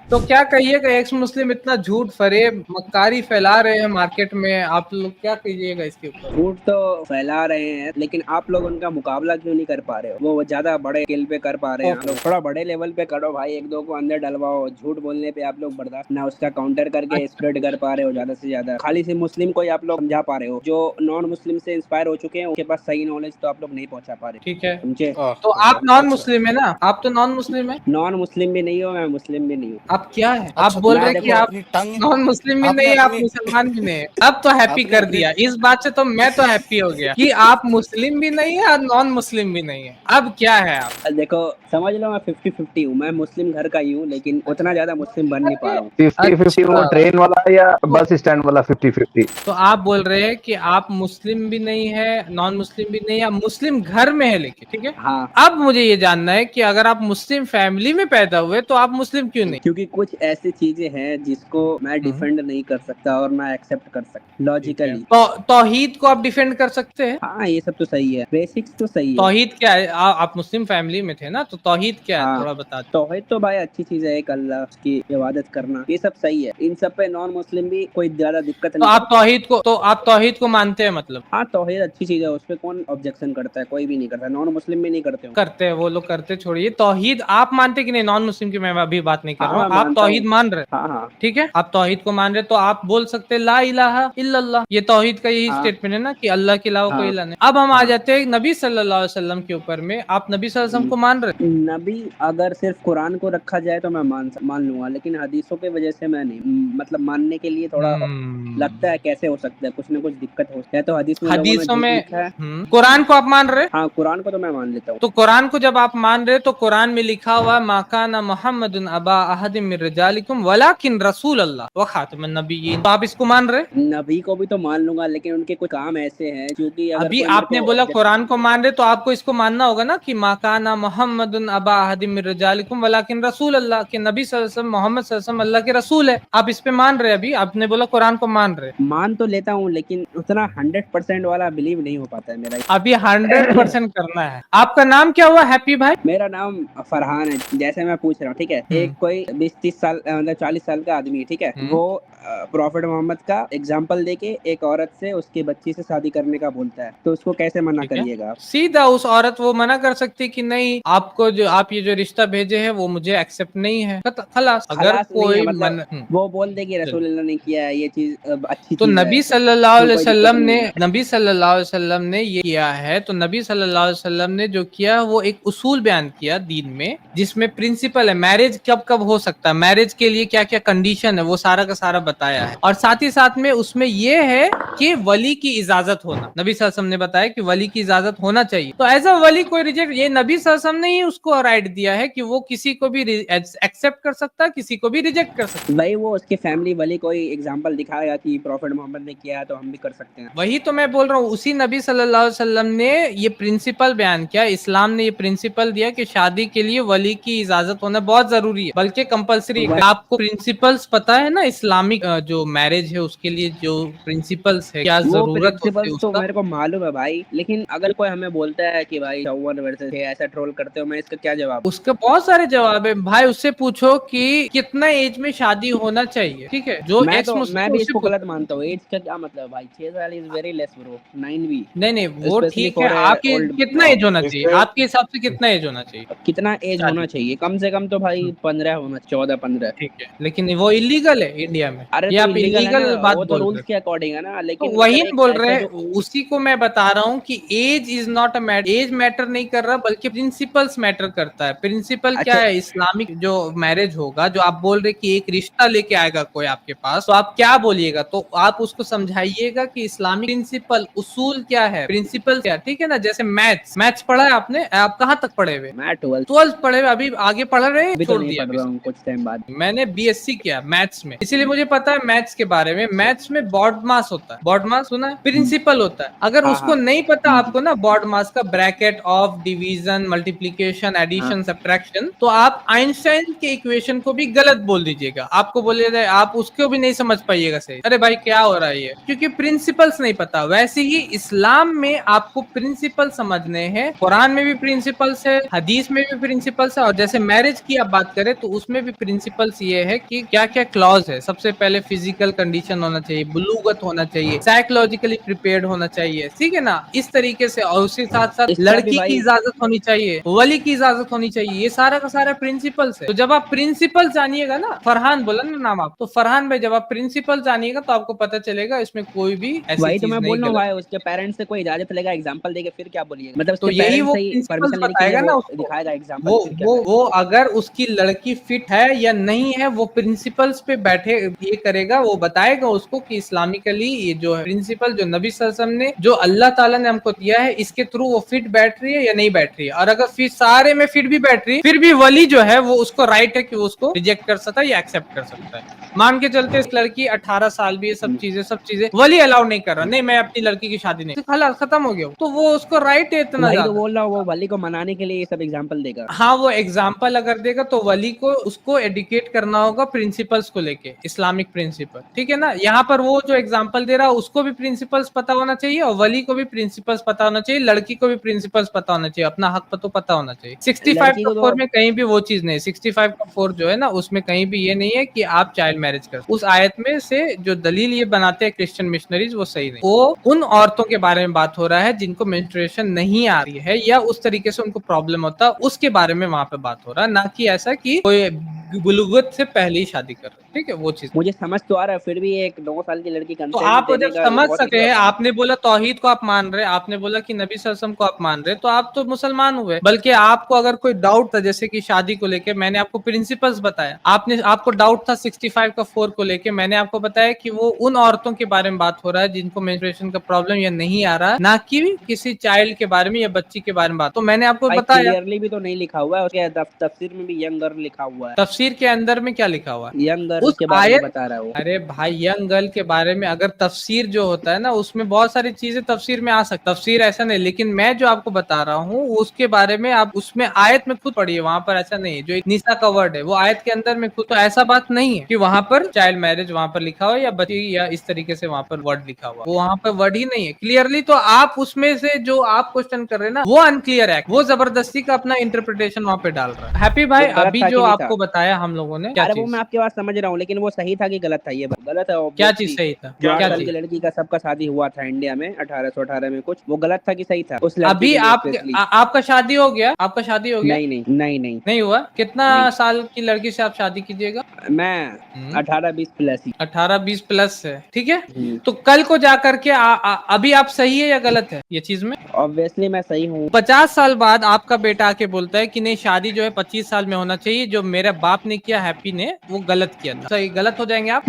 तो क्या कहिएगा, एक्स मुस्लिम इतना झूठ फरेब मक्कारी फैला रहे हैं मार्केट में, आप लोग क्या कहिएगा इसके ऊपर? झूठ तो फैला रहे हैं, लेकिन आप लोग उनका मुकाबला क्यों नहीं कर पा रहे हो? वो ज्यादा बड़े स्केल पे कर पा रहे हैं, आप लोग थोड़ा बड़े लेवल पे करो भाई, एक दो को अंदर डलवाओ। झूठ बोलने पे आप लोग बर्दाश्त ना उसका काउंटर करके स्प्रेड कर पा रहे हो ज्यादा से ज्यादा। खाली से मुस्लिम को ही आप लोग समझा पा रहे हो, जो नॉन मुस्लिम से इंस्पायर हो चुके हैं उनके पास सही नॉलेज तो आप लोग नहीं पहुंचा पा रहे। ठीक है, समझे? तो आप नॉन मुस्लिम है ना? आप तो नॉन मुस्लिम है। नॉन मुस्लिम भी नहीं हो, मैं मुस्लिम भी नहीं हूँ। आप क्या है? आप बोल रहे मैं हैं कि देखो आप नॉन मुस्लिम भी नहीं है, आप मुसलमान भी नहीं है। अब तो हैप्पी कर दिया इस बात से, तो मैं तो हैप्पी हो गया कि आप मुस्लिम भी नहीं है और नॉन मुस्लिम भी नहीं है। अब क्या है आप? देखो समझ लो, मैं 50-50 हूँ। मैं मुस्लिम घर का ही हूँ, लेकिन उतना ज्यादा मुस्लिम बन नहीं पा रहा हूँ। 50-50 वो अच्छा, ट्रेन वाला या बस स्टैंड वाला 50-50? तो आप बोल रहे हैं कि आप मुस्लिम भी नहीं है, नॉन मुस्लिम भी नहीं है, आप मुस्लिम घर में है लेकिन, ठीक है। हाँ, अब मुझे ये जानना है कि अगर आप मुस्लिम फैमिली में पैदा हुए तो आप मुस्लिम क्यों नहीं? क्योंकि कुछ ऐसी चीजें हैं जिसको मैं डिफेंड नहीं कर सकता और मैं एक्सेप्ट कर सकता ठीक है, लॉजिकली। तो तौहीद को आप डिफेंड कर सकते हैं? हाँ, ये सब तो सही है, बेसिक्स तो सही है। तौहीद क्या है? आप मुस्लिम फैमिली में थे ना, तो तौहीद क्या है हाँ, थोड़ा बता दो। तौहीद तो भाई अच्छी चीज है, एक अल्लाह की इबादत करना, ये सब सही है। इन सब पे नॉन मुस्लिम भी कोई ज्यादा दिक्कत तो नहीं आप करता। तौहीद को मानते हैं मतलब? हाँ, तौहीद अच्छी चीज है, उस पे कौन ऑब्जेक्शन करता है? कोई भी नहीं करता, नॉन मुस्लिम भी नहीं करते हो। करते हैं वो लोग, करते, छोड़िए। तौहीद आप मानते कि नहीं? नॉन मुस्लिम की मैं अभी बात नहीं कर हाँ, रहा मैं हूँ, आप मानता हूँ। तौहीद मान रहे हैं। हाँ हाँ ठीक है, आप तौहीद को मान रहे, तो आप बोल सकते हैं ला इलाहा इल्लल्लाह, ये तौहीद का यही हाँ स्टेटमेंट है ना कि अल्लाह के अलावा कोई हाँ इलाह नहीं। अब हम आ हाँ। जाते हैं नबी सल्लल्लाहु अलैहि वसल्लम के ऊपर में, आप नबी सल्लल्लाहु अलैहि वसल्लम को मान रहे हैं? नबी अगर सिर्फ कुरान को रखा जाए तो मैं मान लूंगा, लेकिन हदीसों की वजह से मैं नहीं। मतलब मानने के लिए थोड़ा लगता है कैसे हो सकता है, कुछ ना कुछ दिक्कत हो सकता है। तो हदीस में लोगों ने हदीसों झूठ में लिखा है। कुरान को आप मान रहे हैं? हाँ, कुरान को तो मैं मान लेता हूँ। तो कुरान को जब आप मान रहे तो कुरान में लिखा हुआ माकाना मोहम्मदुन अबा अहदिम मिन रिजालिकुम वलाकिन रसूल अल्लाह व खातमुन नबिय्यीन, तो आप इसको मान रहे? नबी को भी तो मान लूंगा, लेकिन उनके कुछ काम ऐसे हैं क्योंकि अगर अभी कोई मेरे आपने को बोला कुरान को मान रहे, तो आपको इसको मानना होगा ना कि माकाना मोहम्मदुन अबा अहदिम मिन रिजालिकुम वलाकिन रसूल अल्लाह, के नबी सल्लल्लाहु अलैहि वसल्लम मोहम्मद सल्लल्लाहु अलैहि वसल्लम अल्लाह के रसूल है। आप इस पे मान रहे? अभी आपने बोला कुरान को मान रहे। मान तो लेता हूँ, लेकिन उतना 100% वाला बिलीव नहीं हो पाता है मेरा। अभी 100% करना है। आपका नाम क्या हुआ हैप्पी भाई? मेरा नाम फरहान है, जैसे मैं पूछ रहा हूँ, ठीक है। एक कोई 20-30 साल मतलब 40 साल का आदमी है, ठीक है। वो प्रॉफिट मोहम्मद का एग्जाम्पल देके एक औरत से उसकी बच्ची से शादी करने का बोलता है, तो उसको कैसे मना ठीक है, करिएगा आप? सीधा उस औरत वो मना कर सकती कि नहीं, आपको जो आप ये जो रिश्ता भेजे हैं वो मुझे एक्सेप्ट नहीं है, खलास। अगर खलास नहीं है, कोई मतलब वो बोल दे कि रसूलुल्लाह ने किया है ये चीज, अच्छी तो चीज है, नबी सल्लल्लाहु इसमें अलैहि कोई दिक्कत वसल्लम नहीं ने है। नबी सल्लल्लाहु अलैहि वसल्लम ने ये किया है, तो नबी सल्लल्लाहु अलैहि वसल्लम ने जो किया वो एक उसूल बयान किया दीन में, जिसमें प्रिंसिपल है मैरिज कब कब हो सकता है, मैरिज के लिए क्या क्या कंडीशन है, वो सारा का सारा बताया है। और साथ ही साथ में उसमें ये है कि वली की इजाजत होना, नबी सल्लल्लाहु अलैहि वसल्लम ने बताया कि वली की इजाजत होना चाहिए। तो एज अ वली कोई रिजेक्ट, ये नबी सल्लल्लाहु अलैहि वसल्लम ने ही उसको राइट दिया है कि वो किसी को भी एक्सेप्ट कर सकता है, किसी को भी रिजेक्ट कर सकता है। भाई वो उसके फैमिली वाले कोई एग्जाम्पल दिखाएगा कि प्रॉफिट मोहम्मद ने किया है तो हम भी कर सकते हैं। वही तो मैं बोल रहा हूँ, उसी नबी सल्लल्लाहु अलैहि वसल्लम ने ये प्रिंसिपल बयान किया, इस्लाम ने ये प्रिंसिपल दिया कि शादी के लिए वली की इजाजत होना बहुत जरूरी है, बल्कि कंपलसरी है। आपको प्रिंसिपल्स पता है ना इस्लामिक जो मैरिज है उसके लिए जो प्रिंसिपल्स है, क्या वो जरूरत होती है प्रिंसिपल्स तो उसका? मेरे को मालूम है भाई, लेकिन अगर कोई हमें बोलता है कि भाई 54 वर्सेस है ऐसा ट्रोल करते हो, मैं इसका क्या जवाब? उसके बहुत सारे जवाब है भाई, उससे पूछो कि कितना एज में शादी होना चाहिए, ठीक है, जो एक्स मैं मुस्लिम भी उससे इसको गलत पूछो। मानता हूँ। एज का क्या मतलब भाई? 6 साल इज वेरी लेस ब्रो, 9 भी, नहीं नहीं, वो स्पेशली ठीक है, फॉर आपके ओल्ड। कितना एज होना चाहिए, आपके हिसाब से कितना एज होना चाहिए कितना एज होना शादी? चाहिए? कम से कम तो भाई 15 होना, 14-15। ठीक है, लेकिन वो इलीगल है इंडिया में, अरे ये तो आप इलीगल है ना, इलीगल बात वो तो बोल रहे रूल्स हो। के अकॉर्डिंग है ना, तो लेकिन वही मतलब हम एक बोल रहे ऐसा हैं, जो। उसी को मैं बता रहा हूँ कि age is not a matter, age matter नहीं कर रहा, बल्कि प्रिंसिपल्स मैटर करता है। प्रिंसिपल क्या अच्छा, है? इस्लामिक जो मैरिज होगा, जो आप बोल रहे कि एक रिश्ता लेके आएगा कोई आपके पास, तो आप क्या बोलिएगा? तो आप उसको समझाइएगा कि इस्लामिक प्रिंसिपल उसूल क्या है, प्रिंसिपल क्या, ठीक है ना। जैसे मैथ्स मैथ्स पढ़ा है आपने? आप कहाँ तक पढ़े हुए? मैं 12। 12th पढ़े हुए? अभी आगे पढ़ रहे हैं, अभी तो छोड़ नहीं दिया पढ़ अभी? रहा हूँ, कुछ टाइम बाद। मैंने बीएससी किया मैथ्स में, इसीलिए मुझे पता है मैथ्स के बारे में। मैथ्स में बॉड मास होता है, है? बॉड मास सुना है? प्रिंसिपल होता है। अगर हाँ, उसको हाँ। नहीं पता आपको ना बॉड मास का bracket of division, multiplication, addition, subtraction, तो आप आइंस्टाइन के इक्वेशन को भी गलत बोल दीजिएगा। आपको बोलिएगा, आप उसको भी नहीं समझ पाइएगा सही। अरे भाई क्या हो रहा है ये? क्योंकि प्रिंसिपल्स नहीं पता। वैसे ही इस्लाम में आपको प्रिंसिपल समझने हैं। कुरान में भी प्रिंसिपल्स है, हदीस में भी प्रिंसिपल्स है, और जैसे मैरिज की आप बात करें तो उसमें भी प्रिंसिपल्स ये है कि क्या क्या क्लॉज है। सबसे पहले फिजिकल कंडीशन होना चाहिए, बुलूगत होना चाहिए, साइकोलॉजिकली प्रिपेयर्ड होना चाहिए, ठीक है ना, इस तरीके से। और उसके साथ साथ इसका भी लड़की की भाई इजाजत होनी चाहिए, वली की इजाजत होनी चाहिए। ये सारा का सारा प्रिंसिपल्स है। तो जब आप प्रिंसिपल जानिएगा ना, फरहान बोला ना नाम आप, तो फरहान भाई जब आप प्रिंसिपल जानिएगा तो आपको पता चलेगा इसमें कोई भी ऐसी वही तो चीज मैं नहीं बोल रहा हूँ गलत भाई, है। उसके पेरेंट्स से कोई इजाजत लेगा, एग्जांपल देके फिर क्या बोलिएगा? मतलब तो उसके यही पेरेंट्स वो से ही प्रिंसिपल्स परमिशन लेने के लिए बताएगा ना वो उसको। दिखाएगा एग्जांपल, वो फिर क्या वो करेगा? वो अगर उसकी लड़की फिट है या नहीं है, वो प्रिंसिपल्स पे बैठे ये करेगा, वो बताएगा उसको कि इस्लामिकली ये जो है प्रिंसिपल जो नबी सल्लल्लाहु अलैहि वसल्लम ने, जो अल्लाह ताला ने हमको दिया है, इसके थ्रू वो फिट बैठ रही है या नहीं बैठ रही है। और अगर फिर सारे में फिट भी बैठ रही है, फिर भी वली जो है वो उसको राइट है कि वो उसको रिजेक्ट कर सकता है या एक्सेप्ट कर सकता है। मान के चलते इस लड़की 18 साल भी है, सब चीजें वली अलाउ नहीं कर रहा, नहीं मैं अपनी लड़की की शादी नहीं, खलास खत्म हो गया। तो वो उसको राइट है इतना वही तो ज्यादा। बोल रहा हूँ, वो वली को मनाने के लिए ये सब एग्जांपल देगा। हाँ, वो एग्जाम्पल अगर देगा तो वली को उसको एडुकेट करना होगा प्रिंसिपल्स को लेके, इस्लामिक प्रिंसिपल, ठीक है ना। यहाँ पर वो जो एग्जाम्पल दे रहा है उसको भी प्रिंसिपल्स पता होना चाहिए, और वली को भी प्रिंसिपल्स पता होना चाहिए, लड़की को भी प्रिंसिपल्स पता होना चाहिए, अपना हक तो पता होना चाहिए। 65 लड़की का को तो 4 में कहीं भी वो चीज नहीं, 65 का 4 जो है ना, उसमें कहीं भी ये नहीं है कि आप चाइल्ड मैरिज कर। उस आयत में से जो दलील ये बनाते हैं क्रिश्चियन मिशनरीज, वो सही नहीं। वो उन औरतों के बारे में बात हो रहा है जिनको मेंस्ट्रुएशन नहीं आ रही है या उस तरीके से उनको प्रॉब्लम होता है, उसके बारे में वहां पे बात हो रहा है, ना कि ऐसा कि कोई बुलुगत से पहले ही शादी कर रहे, ठीक है, वो चीज। मुझे समझ तो आ रहा है, फिर भी एक 9 साल की लड़की तो कंसेंट आप देने जब का समझ बहुत सके हैं, आपने बोला तौहीद को आप मान रहे, आपने बोला कि नबी सल्लल्लाहु अलैहि वसल्लम को आप मान रहे, तो आप तो मुसलमान हुए। बल्कि आपको अगर कोई डाउट था, जैसे कि शादी को लेके, मैंने आपको प्रिंसिपल्स बताया, आपको डाउट था 65 का 4 को लेके, मैंने आपको बताया कि वो उन औरतों के बारे में बात हो रहा है जिनको मेंस्ट्रुएशन का प्रॉब्लम या नहीं आ रहा है, ना कि किसी चाइल्ड के बारे में या बच्ची के बारे में बात। तो मैंने आपको भाई बताया। क्लियरली भी तो नहीं लिखा हुआ है उसके तफसीर में भी, यंग गर्ल लिखा हुआ है। तफसीर के अंदर में क्या लिखा हुआ है? यंग गर्ल उस के बारे में आयत, बता रहा है वो। अरे भाई यंग गर्ल के बारे में अगर तफसीर जो होता है ना, उसमें बहुत सारी चीजें तफसीर में आ सकती, तफसीर ऐसा नहीं, लेकिन मैं जो आपको बता रहा हूँ उसके बारे में आप उसमें आयत में खुद पढ़िए, वहां पर ऐसा नहीं है। जो एक निसा का वर्ड है वो आयत के अंदर में खुद, तो ऐसा बात नहीं है कि वहां पर चाइल्ड मैरिज वहां पर लिखा हुआ या बच्ची या इस तरीके से वहां पर वर्ड लिखा हुआ, वो वहां पर वर्ड ही नहीं है क्लियरली। तो आप उसमें से जो आप क्वेश्चन कर रहे हैं ना, वो अनक्लियर है, वो जबरदस्ती का अपना इंटरप्रिटेशन वहां पे डाल रहा है। हैप्पी भाई, वो गलत अभी था जो कि नहीं था? आपको बताया हम लोगों ने, क्या अरे वो चीज, मैं आपकी बात समझ रहा हूँ, लेकिन वो सही था कि गलत था? ये गलत है क्या obviously। चीज सही था, जो 8 क्या साल चीज? की लड़की का सबका शादी हुआ था इंडिया में 1818 में कुछ, वो गलत था कि सही था उस लड़की अभी के लिए आप स्पेशली? आपका शादी हो गया, आपका शादी हो गया? नहीं नहीं नहीं नहीं नहीं हुआ? कितना नहीं। साल की लड़की से आप शादी कीजिएगा? मैं 18-20 प्लस ही। 18-20 प्लस है, ठीक है। हम्म। तो कल को जा करके अभी आप सही है या गलत है ये चीज में? ऑब्वियसली मैं सही हूँ। 50 साल बाद आपका बेटा आके बोलता है कि नहीं शादी जो है 25 साल में होना चाहिए, जो मेरे बाप ने किया, हैप्पी ने, वो गलत किया था, सही गलत हो जाएंगे आप?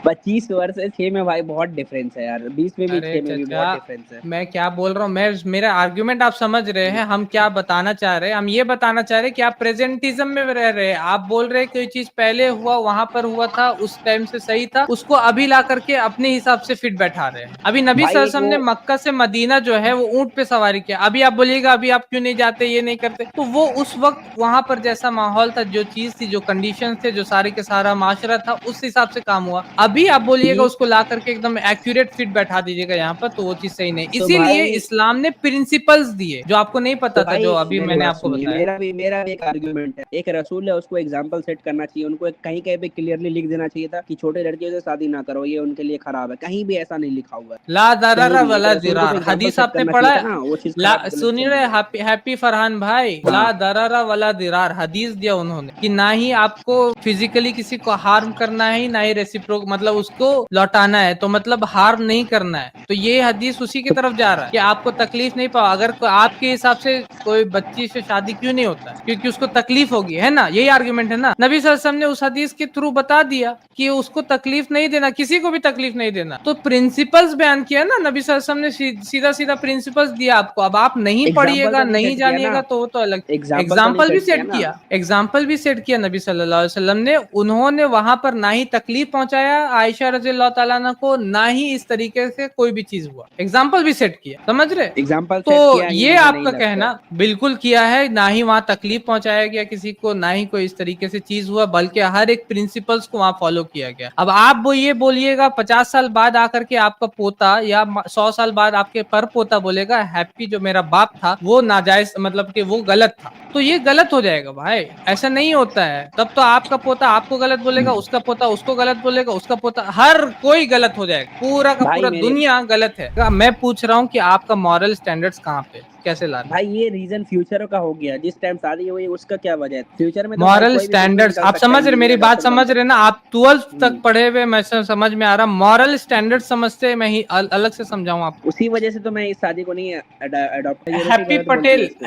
25 वर्ष से 6 में भाई बहुत डिफरेंस है यार, 20 में भी अरे 6 में भी बहुत चाचा, डिफरेंस है। मैं क्या बोल रहा हूँ, मैं मेरा आर्ग्यूमेंट आप समझ रहे हैं, हम क्या बताना चाह रहे हैं? हम ये बताना चाह रहे हैं कि आप प्रेजेंटिज्म में रह रहे हैं। आप बोल रहे हैं कोई चीज पहले हुआ, वहां पर हुआ था, उस टाइम से सही था, उसको अभी ला करके अपने हिसाब से फिट बैठा रहे हैं। अभी नबी भाई सल्लल्लाहु एक अलैहि वसल्लम ने वो मक्का से मदीना जो है वो ऊंट पे सवारी किया। अभी आप बोलिएगा अभी आप क्यों नहीं जाते, ये नहीं करते, तो वो उस वक्त वहां पर जैसा माहौल था, जो चीज थी, जो कंडीशन थे, जो सारे के सारा माशरा था, उस हिसाब से काम हुआ। अभी आप बोलिएगा उसको ला करके एकदम एक्यूरेट फिट बैठा दीजिएगा यहाँ पर, तो वो चीज सही नहीं। तो इसीलिए भाई इस्लाम ने प्रिंसिपल्स दिए जो आपको नहीं पता तो था, जो भाई अभी मेरी मैंने बात आपको सुनिए, बताया। मेरा भी एक आर्गुमेंट है। एक रसूल है, उसको एग्जांपल सेट करना चाहिए, उनको कहीं कहीं पे क्लियरली लिख देना चाहिए था कि छोटे लड़कियों से शादी ना करो, ये उनके लिए खराब है। कहीं भी ऐसा नहीं लिखा हुआ है, ला कहीं दरारा भी। एक वला रसूल को तो दिरार, एग्जांपल हदीस सेट आपने करना पढ़ा चाहिए था है? ना, वो चीज ला गलत सुनिए चल रे, रही है। हैप्पी फरहान भाई, हाँ। ला दरारा वला दिरार हदीस दिया उन्होंने कि ना ही आपको फिजिकली किसी को हार्म करना है, ना ही रेसिप्रोक मतलब उसको लौटाना है, तो मतलब हार्म नहीं करना है। तो ये हदीस उसी की तरफ जा रहा है कि आपको तकलीफ नहीं पाओ। अगर आपके हिसाब से कोई बच्ची से शादी क्यों नहीं होता है? क्योंकि उसको तकलीफ होगी, है ना, यही आर्गुमेंट है ना। नबी सल्लल्लाहु अलैहि वसल्लम ने उस हदीस के थ्रू बता दिया कि उसको तकलीफ नहीं देना, किसी को भी तकलीफ नहीं देना। तो प्रिंसिपल्स बयान किया ना नबी सल्लल्लाहु अलैहि वसल्लम ने, सीधा सीधा प्रिंसिपल्स दिया आपको। अब आप नहीं एग्जाम्पल पढ़िएगा, तो नहीं नहीं सेट किया ना, जानिएगा तो वो तो अलग। एग्जाम्पल तो नहीं एग्जाम्पल भी सेट किया सेट ना। किया, एग्जाम्पल भी सेट किया नबी सल्लल्लाहु अलैहि वसल्लम ने। उन्होंने वहां पर ना ही तकलीफ पहुंचाया, आयशा रज़ियल्लाहु ताला अन्हा को ना ही इस तरीके से कोई भी चीज हुआ, एग्जाम्पल भी सेट किया, समझ रहे? एग्जाम्पल तो सेट किया ही ये मुझे आपका नहीं लगता कहना बिल्कुल किया है, ना ही वहां तकलीफ पहुंचाया गया किसी को, ना ही कोई इस तरीके से चीज हुआ, बल्कि हर एक प्रिंसिपल्स को वहां फॉलो किया गया। अब आप वो ये बोलिएगा 50 साल बाद आकर के आपका पोता या 100 साल बाद आपके पर पोता बोलेगा हैप्पी जो मेरा बाप था वो नाजायज, मतलब कि वो गलत था, तो ये गलत हो जाएगा भाई, ऐसा नहीं होता है। तब तो आपका पोता आपको गलत बोलेगा, उसका पोता उसको गलत बोलेगा, उसका पोता, हर कोई गलत हो जाएगा, पूरा का भाई पूरा मेरे दुनिया गलत है। मैं पूछ रहा हूँ कि आपका मॉरल स्टैंडर्ड्स कहाँ पे, कैसे लाना? भाई ये रीजन फ्यूचर का हो गया, जिस टाइम शादी हुई उसका क्या वजह है? फ्यूचर में तो भाई मॉरल कोई भी कुछ भी स्टैंडर्ड्स निकल आप सकता है, समझ रहे, मेरी इंजीनियर बात डॉक्टर बन समझ रहे ना सकता आप? 12th तक है। पढ़े हुए, मैं समझ में आ रहा। मॉरल स्टैंडर्ड समझते हैं, मैं ही अलग से समझाऊं आपको। उसी वजह से तो मैं इस शादी को नहीं अडॉप्ट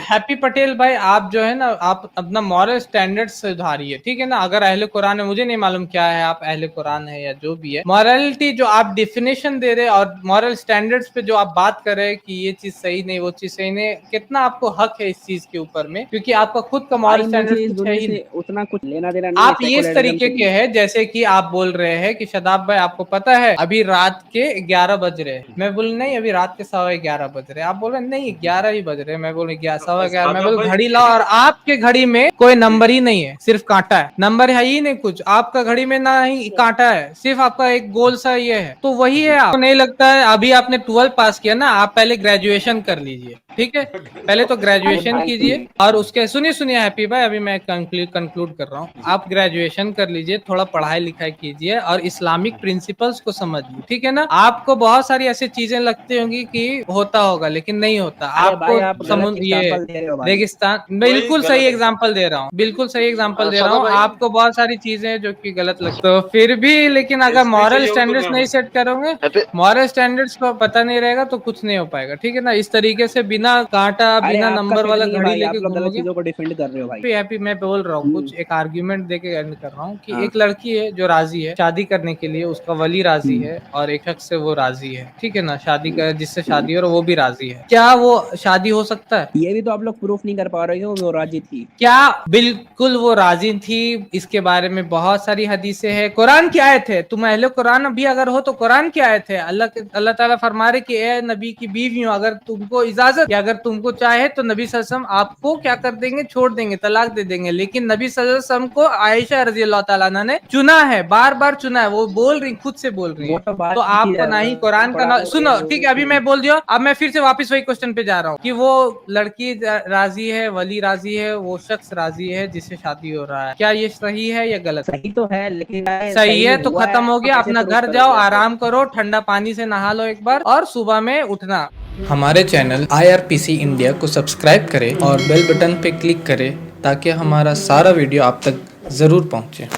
हैप्पी पटेल भाई, आप जो है ना, आप अपना मॉरल स्टैंडर्ड सुधारिए, ठीक है ना? अगर अहले कुरान है, मुझे नहीं मालूम क्या है, आप अहले कुरान है या जो भी है, मॉरलिटी जो आप डिफिनेशन दे रहे और मॉरल स्टैंडर्ड्स पे जो आप बात कर रहे हैं कि ये चीज सही नहीं, वो चीज सही नहीं, कितना आपको हक है इस चीज के ऊपर में? क्योंकि आपका खुद का मॉरल स्टैंडर्ड इस कुछ है दुनिया ही नहीं। से उतना कुछ लेना देना नहीं आप है ये इस सेकुलरिज्म तरीके से के भी। हैं जैसे कि आप बोल रहे हैं कि शादाब भाई आपको पता है अभी रात के 11 बज रहे हैं, मैं बोलूँ नहीं अभी रात के 11:15 बज रहे हैं, आप बोल रहे नहीं 11 ही बज रहे हैं, मैं बोलूँ 11:15, मैं बोलूँ घड़ी लाओ, और आपके घड़ी में कोई नंबर ही नहीं है, सिर्फ कांटा है, नंबर है ही नहीं कुछ आपका घड़ी में, ना ही कांटा है, सिर्फ आपका एक गोल सा ये है, तो वही है। आपको नहीं लगता है अभी आपने 12 पास किया ना, आप पहले ग्रेजुएशन कर लीजिए, ठीक है? पहले तो ग्रेजुएशन कीजिए, और उसके सुनिए हैप्पी भाई, अभी मैं कंक्लूड कर रहा हूँ, आप ग्रेजुएशन कर लीजिए, थोड़ा पढ़ाई लिखाई कीजिए और इस्लामिक प्रिंसिपल्स को समझिए, ठीक है ना? आपको बहुत सारी ऐसी चीजें लगती होंगी कि होता होगा, लेकिन नहीं होता। अरे भाई आप आपको गलत ये एग्जांपल दे रहे हो भाई। रेगिस्तान, बिल्कुल सही एग्जाम्पल दे रहा हूँ, बिल्कुल सही एग्जाम्पल दे रहा हूँ। आपको बहुत सारी चीजें जो कि गलत लगती, तो फिर भी लेकिन अगर मॉरल स्टैंडर्ड्स नहीं सेट करोगे, मॉरल स्टैंडर्ड्स को पता नहीं रहेगा तो कुछ नहीं हो पाएगा, ठीक है ना? इस तरीके से बिना कांटा, अरे बिना आपका नंबर सेट वाला नहीं है घड़ी भाई, आप लेके लोग गलत घूमोगे। चीजों को डिफेंड कर रहे हो भाई। हैप्पी मैं बोल रहा हूँ कुछ एक आर्ग्यूमेंट देके एंड कर रहा हूँ कि हाँ। एक लड़की है जो राजी है शादी करने के लिए, उसका वली राजी है और एक शख्स से वो राजी है, ठीक है ना? शादी कर, जिससे शादी और वो भी राजी है, क्या वो शादी हो सकता है? ये भी तो आप लोग प्रूफ नहीं कर पा रहे हो वो राजी थी। क्या बिल्कुल वो राजी थी? इसके बारे में बहुत सारी हदीसें हैं, कुरान की आयत है, तुम अहले कुरान भी अगर हो तो कुरान की आयत है, अल्लाह ताला फरमा रहे कि ए नबी की बीवी हो, अगर तुमको इजाजत या अगर तुमको चाहे तो नबी सल्लल्लाहु अलैहि वसल्लम आपको क्या कर देंगे, छोड़ देंगे, तलाक दे देंगे, लेकिन नबी सल्लल्लाहु अलैहि वसल्लम को आयशा रज़ियल्लाहु ताला अन्हा ने चुना है, बार बार चुना है, वो बोल रही, खुद से बोल रही वो है। तो बात तो आपको ना ही कुरान का ना, सुनो ठीक है, अभी मैं बोल दिया, अब मैं फिर से वापस वही क्वेश्चन पे जा रहा हूँ कि वो लड़की राजी है, वली राजी है, वो शख्स राजी है जिससे शादी हो रहा है, क्या ये सही है या गलत? सही तो है, लेकिन सही है तो हुआ खत्म हो गया, कैसे अपना प्रूफ घर करोगे जाओ, आप? आराम करो, ठंडा पानी से नहा लो एक बार और सुबह में उठना। हमारे चैनल IRPC इंडिया को सब्सक्राइब करें और बेल बटन पे क्लिक करें ताकि हमारा सारा वीडियो आप तक जरूर पहुंचे।